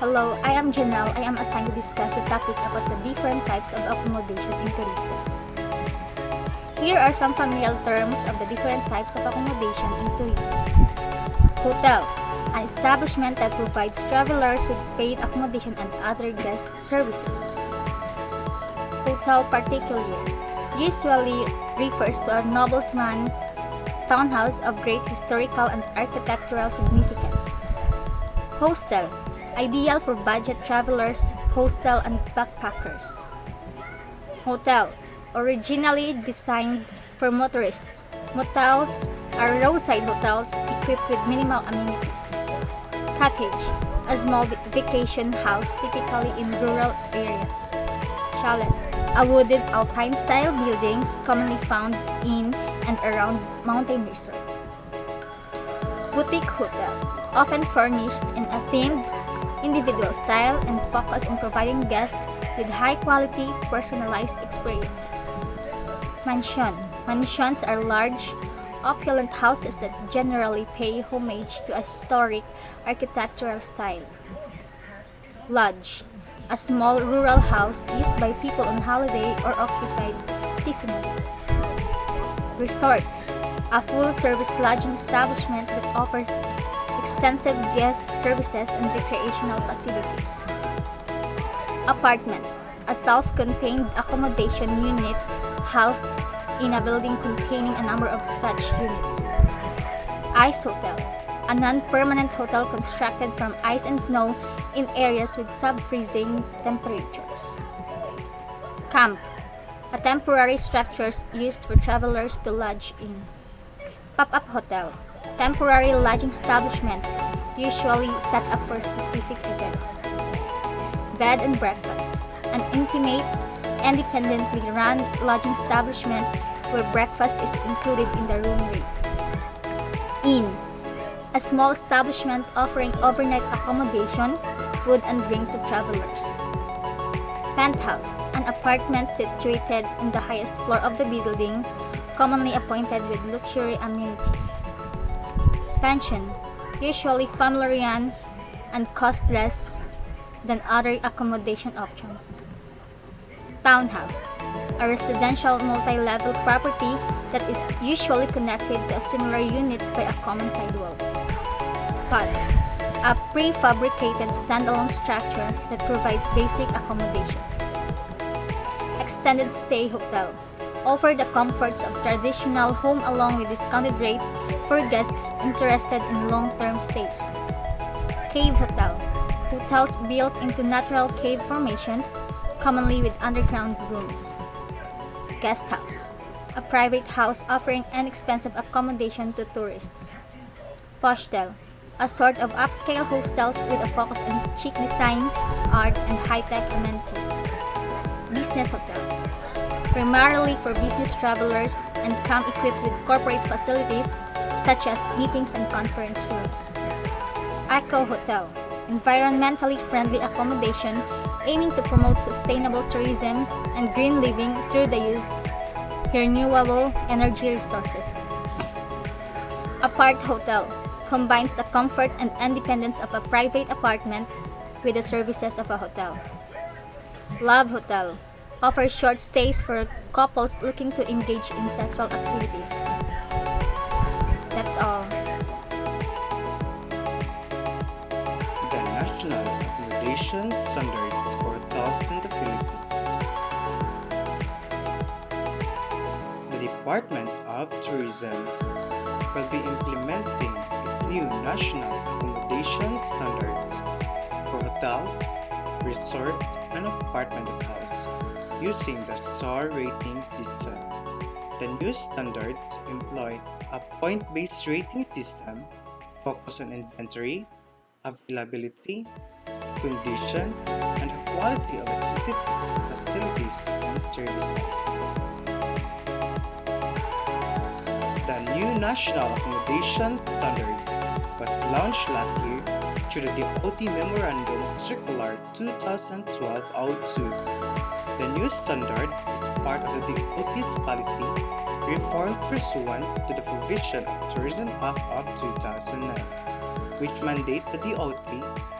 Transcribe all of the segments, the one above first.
Hello, I am Janelle. I am assigned to discuss the topic about the different types of accommodation in tourism. Here are some familiar terms of the different types of accommodation in tourism. Hotel, an establishment that provides travelers with paid accommodation and other guest services. Hotel particulier usually refers to a nobleman's townhouse of great historical and architectural significance. Hostel, ideal for budget travelers, hostel and backpackers. Hotel, originally designed for motorists. Motels are roadside hotels equipped with minimal amenities. Cottage, a small vacation house typically in rural areas. Chalet, a wooded alpine-style buildings commonly found in and around mountain resort. Boutique hotel, often furnished in a themed, individual style and focused on providing guests with high-quality, personalized experiences. Mansion, mansions are large, opulent houses that generally pay homage to a historic architectural style. Lodge, a small rural house used by people on holiday or occupied seasonally. Resort, a full-service lodging establishment that offers extensive guest services and recreational facilities. Apartment, a self-contained accommodation unit housed in a building containing a number of such units. Ice hotel, a non-permanent hotel constructed from ice and snow in areas with sub-freezing temperatures. Camp, a temporary structures used for travelers to lodge in. Pop-up hotel, temporary lodging establishments usually set up for specific events. Bed and breakfast, an intimate, independently run lodging establishment where breakfast is included in the room rate. Inn, a small establishment offering overnight accommodation, food and drink to travelers. Penthouse, an apartment situated in the highest floor of the building, commonly appointed with luxury amenities. Pension, usually family-run and cost less than other accommodation options. Townhouse, a residential multi-level property that is usually connected to a similar unit by a common sidewalk. Pod, a prefabricated standalone structure that provides basic accommodation. Extended stay hotel, offer the comforts of traditional home along with discounted rates for guests interested in long-term stays. Cave hotel, hotels built into natural cave formations, commonly with underground rooms. Guest house, a private house offering inexpensive accommodation to tourists. Postel, a sort of upscale hostels with a focus on chic design, art, and high-tech amenities. Business hotel, primarily for business travelers and come equipped with corporate facilities such as meetings and conference rooms. Eco hotel, environmentally friendly accommodation aiming to promote sustainable tourism and green living through the use of renewable energy resources. Apart hotel combines the comfort and independence of a private apartment with the services of a hotel. Love hotel offers short stays for couples looking to engage in sexual activities. That's all. The National Accommodation Standards for Hotels in the Philippines. The Department of Tourism will be implementing its new National Accommodation Standards for hotels, resorts, and apartment hotels using the STAR rating system. The new standards employ a point-based rating system focused on inventory, availability, condition, and the quality of specific facilities and services. The new National Accommodation Standards was launched last year through the DOT Memorandum Circular 2012-02. The new standard is part of the DOT's policy reform pursuant to the provision of Tourism Act of 2009, which mandates the DOT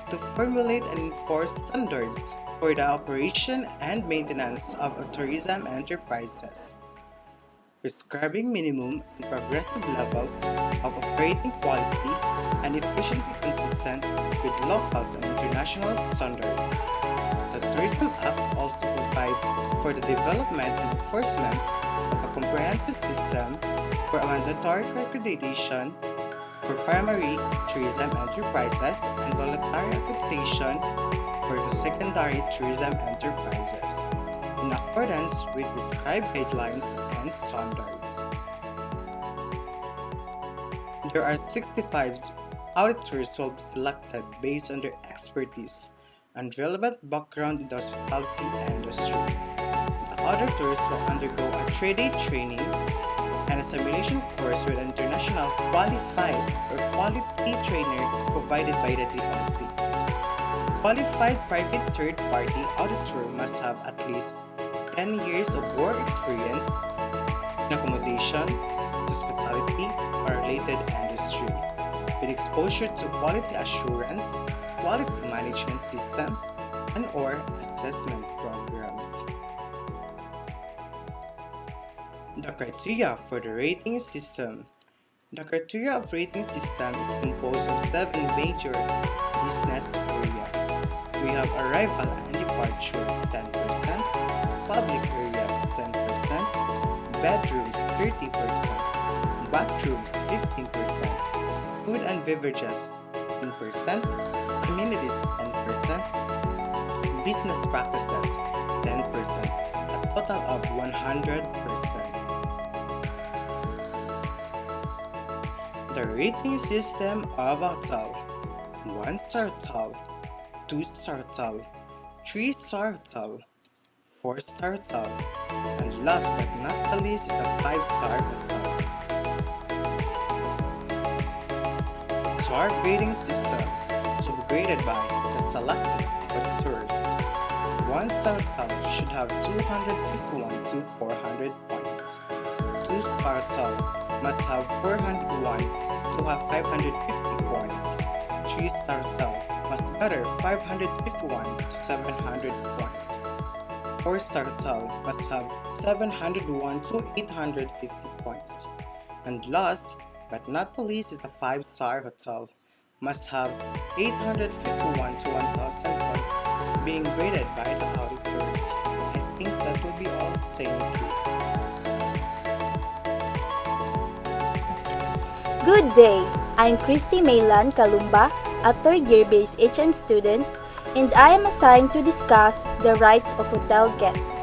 to formulate and enforce standards for the operation and maintenance of tourism enterprises, prescribing minimum and progressive levels of operating quality and efficiency consistent with local and international standards. The Tourism Act also provides for the development and enforcement of a comprehensive system for a mandatory accreditation for primary tourism enterprises and voluntary accreditation for the secondary tourism enterprises, in accordance with prescribed guidelines and standards. There are 65 auditors will be selected based on their expertise and relevant background in the hospitality industry. The auditors will undergo a 3-day trainings and a simulation course with an international qualified or quality trainer provided by the DOT. Qualified private third-party auditor must have at least 10 years of work experience in accommodation, hospitality, or related industry, with exposure to quality assurance, quality management system, and/or assessment programs. The criteria for the rating system. The criteria of rating system is composed of 7 major business areas. We have arrival and departure 10%, public areas 10%, bedrooms 30%, bathrooms 15%, food and beverages 15%, amenities 10%, business practices 10%, a total of 100%. The rating system of a hotel: 1-star hotel, 2-star hotel, 3-star hotel, 4-star hotel, and last but not the least is a 5-star hotel. Star grading system to be graded by the selected auditors. 1-star hotel should have 251 to 400 points. 2-star hotel must have 401 to have 550 points. 3-star hotel must gather 551 to 700 points. 4-star hotel must have 701 to 850 points. And last but not the least is a 5-star hotel must have 851 to 1000 points being graded by the auditors. I think that will be all. Thank you. Good day! I'm Christy May-Lan Kalumba, a third-year base HM student, and I am assigned to discuss the rights of hotel guests.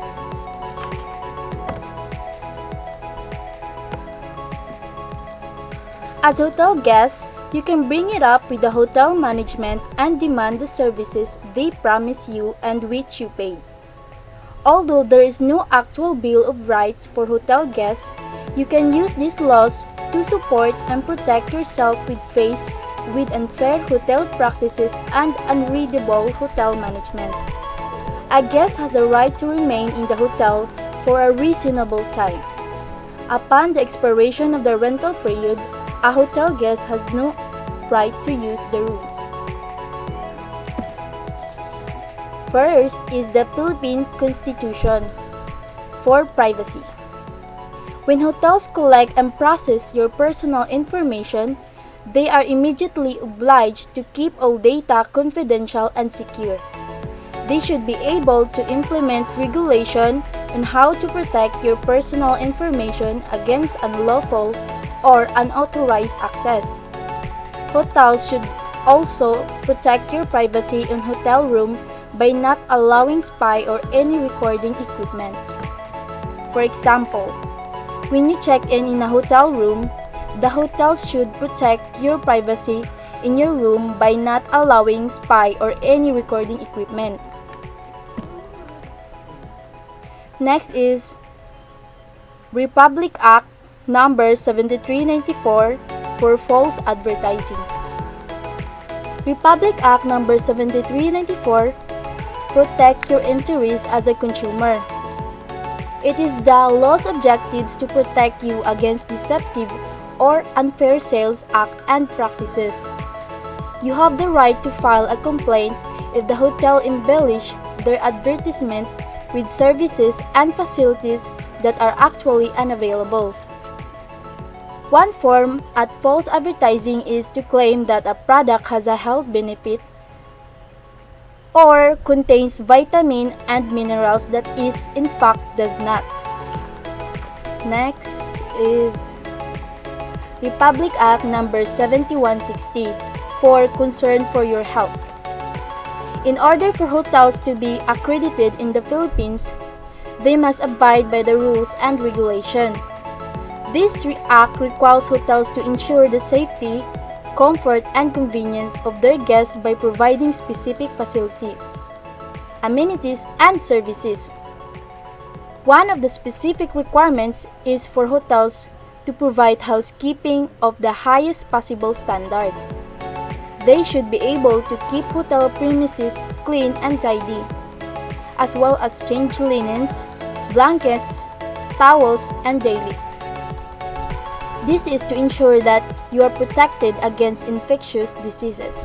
As hotel guests, you can bring it up with the hotel management and demand the services they promise you and which you paid. Although there is no actual Bill of Rights for hotel guests, you can use these laws to support and protect yourself with unfair hotel practices and unreadable hotel management. A guest has a right to remain in the hotel for a reasonable time. Upon the expiration of the rental period, a hotel guest has no right to use the room. First is the Philippine Constitution for privacy. When hotels collect and process your personal information, they are immediately obliged to keep all data confidential and secure. They should be able to implement regulation on how to protect your personal information against unlawful or unauthorized access. Hotels should also protect your privacy in hotel room by not allowing spy or any recording equipment. For example, when you check in a hotel room, the hotel should protect your privacy in your room by not allowing spy or any recording equipment. Next is Republic Act Number 7394 for false advertising. Republic Act Number 7394 protect your interests as a consumer. It is the law's objectives to protect you against deceptive or unfair sales act and practices. You have the right to file a complaint if the hotel embellish their advertisement with services and facilities that are actually unavailable. One form at false advertising is to claim that a product has a health benefit or contains vitamin and minerals that is in fact does not. Next is Republic Act number 7160 for concern for your health. In order for hotels to be accredited in the Philippines, they must abide by the rules and regulation. This act requires hotels to ensure the safety, comfort, and convenience of their guests by providing specific facilities, amenities, and services. One of the specific requirements is for hotels to provide housekeeping of the highest possible standard. They should be able to keep hotel premises clean and tidy, as well as change linens, blankets, towels, and daily. This is to ensure that you are protected against infectious diseases.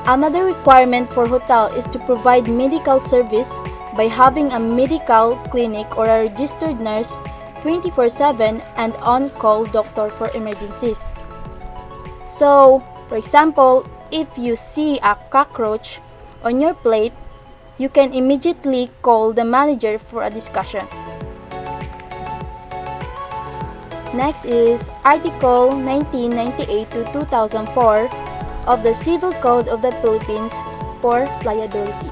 Another requirement for hotel is to provide medical service by having a medical clinic or a registered nurse 24/7 and on-call doctor for emergencies. So, for example, if you see a cockroach on your plate, you can immediately call the manager for a discussion. Next is Article 1998 to 2004 of the Civil Code of the Philippines for liability.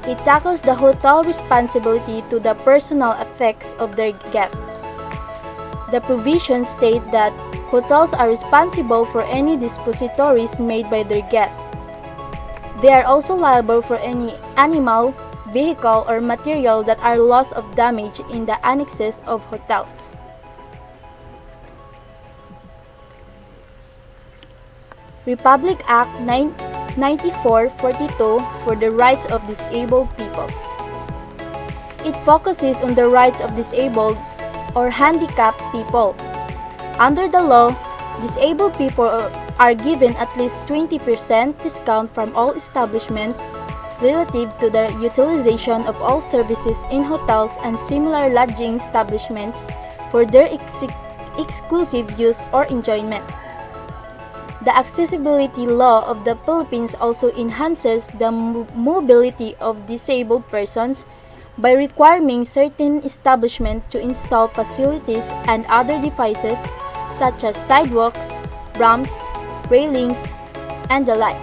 It tackles the hotel responsibility to the personal effects of their guests. The provisions state that hotels are responsible for any dispositories made by their guests. They are also liable for any animal, vehicle, or material that are lost or damaged in the annexes of hotels. Republic Act 9442 for the rights of disabled people. It focuses on the rights of disabled or handicapped people. Under the law, disabled people are given at least 20% discount from all establishments relative to the utilization of all services in hotels and similar lodging establishments for their exclusive use or enjoyment. The accessibility law of the Philippines also enhances the mobility of disabled persons by requiring certain establishments to install facilities and other devices such as sidewalks, ramps, railings, and the like.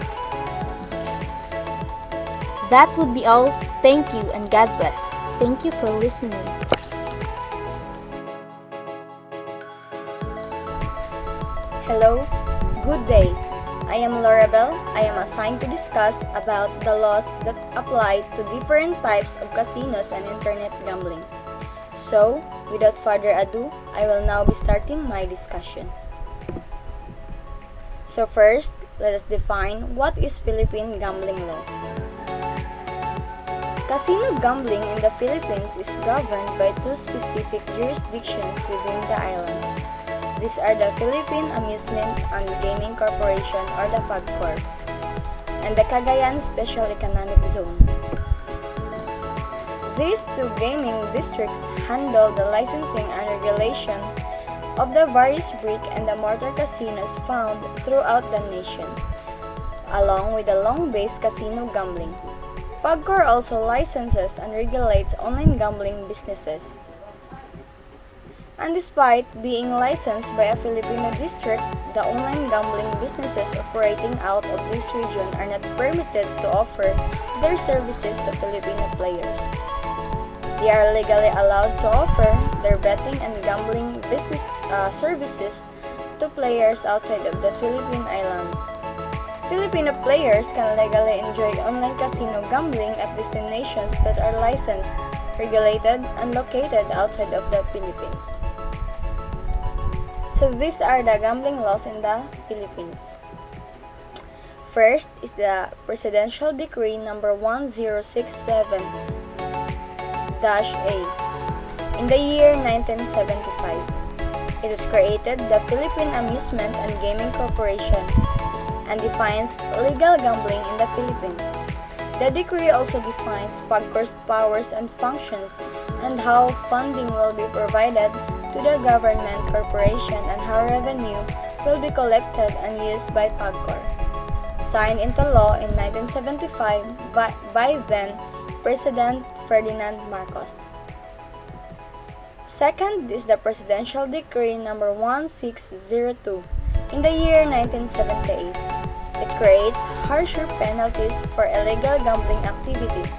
That would be all. Thank you and God bless. Thank you for listening. Hello, good day. I am Lorabel. I am assigned to discuss about the laws that apply to different types of casinos and internet gambling. So, without further ado, I will now be starting my discussion. So first, let us define what is Philippine gambling law. Casino gambling in the Philippines is governed by two specific jurisdictions within the island. These are the Philippine Amusement and Gaming Corporation or the PAGCOR and the Cagayan Special Economic Zone. These two gaming districts handle the licensing and regulation of the various brick and the mortar casinos found throughout the nation, along with the long-based casino gambling. PAGCOR also licenses and regulates online gambling businesses. And despite being licensed by a Filipino district, the online gambling businesses operating out of this region are not permitted to offer their services to Filipino players. They are legally allowed to offer their betting and gambling business services to players outside of the Philippine Islands. Filipino players can legally enjoy online casino gambling at destinations that are licensed, regulated, and located outside of the Philippines. So these are the gambling laws in the Philippines. First is the Presidential Decree number 1067-A in the year 1975. It was created the Philippine Amusement and Gaming Corporation and defines legal gambling in the Philippines. The decree also defines PAGCOR's powers and functions and how funding will be provided to the government corporation and how revenue will be collected and used by PAGCOR. Signed into law in 1975 by then President Ferdinand Marcos. Second is the Presidential Decree number 1602 in the year 1978. It creates harsher penalties for illegal gambling activities.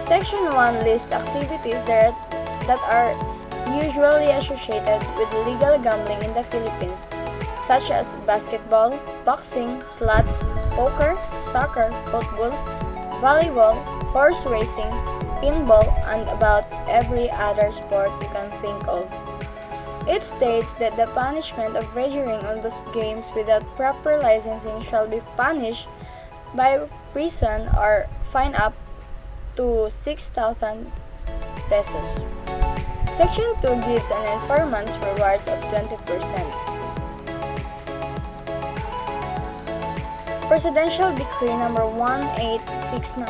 Section 1 lists activities that are usually associated with legal gambling in the Philippines, such as basketball, boxing, slots, poker, soccer, football, volleyball, horse racing, pinball, and about every other sport you can think of. It states that the punishment of wagering on those games without proper licensing shall be punished by prison or fine up to 6,000 pesos. Section 2 gives an informant's rewards of 20%. Presidential Decree number 1869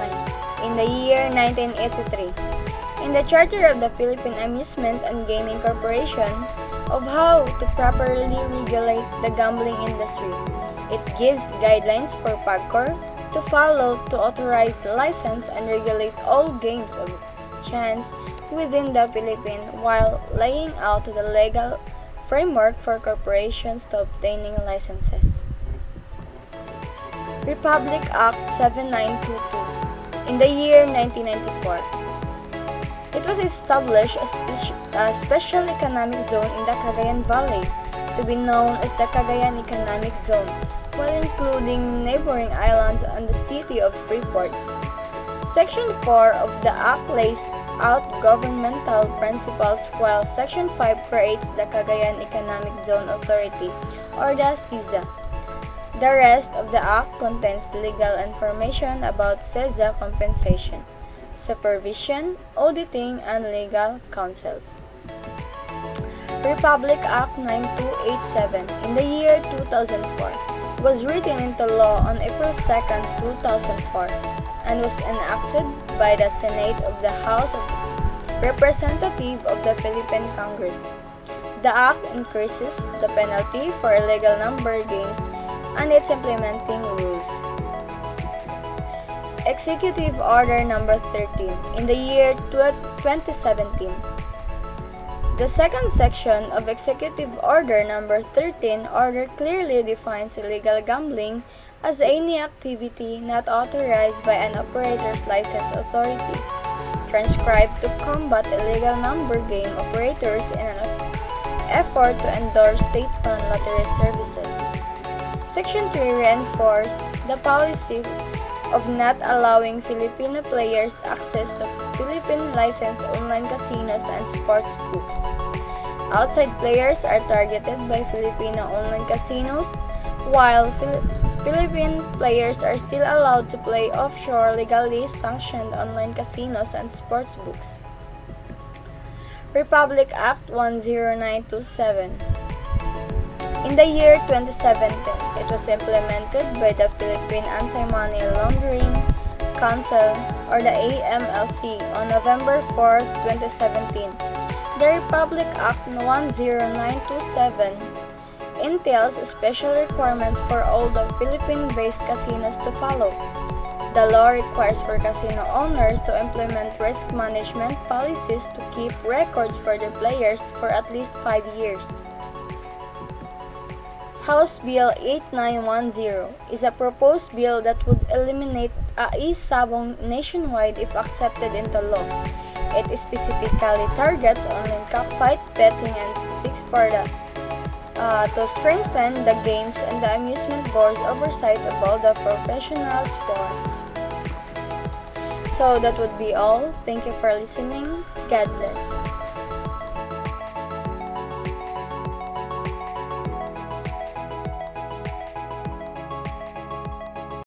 in the year 1983 in the Charter of the Philippine Amusement and Gaming Corporation of how to properly regulate the gambling industry. It gives guidelines for PAGCOR to follow to authorize, license, and regulate all games of chance within the Philippines while laying out the legal framework for corporations to obtaining licenses. Republic Act 7922 in the year 1994. It was established a special economic zone in the Cagayan Valley to be known as the Cagayan Economic Zone, while including neighboring islands and the city of Freeport. Section 4 of the Act lays out governmental principles while Section 5 creates the Cagayan Economic Zone Authority or the CIZA. The rest of the Act contains legal information about CIZA compensation, supervision, auditing, and legal counsels. Republic Act 9287 in the year 2004 was written into law on April 2, 2004 and was enacted by the Senate of the House of Representatives of the Philippine Congress. The Act increases the penalty for illegal number games and its implementing rules. Executive Order Number 13 in the year 2017. The second section of Executive Order Number 13 order clearly defines illegal gambling as any activity not authorized by an operator's license authority, transcribed to combat illegal number game operators in an effort to endorse state-run lottery services. Section 3 reinforces the policy of not allowing Filipino players access to Philippine-licensed online casinos and sports books. Outside players are targeted by Filipino online casinos, while Philippine players are still allowed to play offshore legally sanctioned online casinos and sports books. Republic Act 10927 in the year 2017, it was implemented by the Philippine Anti-Money Laundering Council or the AMLC on November 4, 2017. The Republic Act 10927 entails special requirements for all the Philippine-based casinos to follow. The law requires for casino owners to implement risk management policies to keep records for their players for at least 5 years. House Bill 8910 is a proposed bill that would eliminate e-sabong nationwide if accepted into law. It specifically targets online cockfight, betting, and seeks for to strengthen the games and the amusement board's oversight of all the professional sports. So that would be all. Thank you for listening. God bless.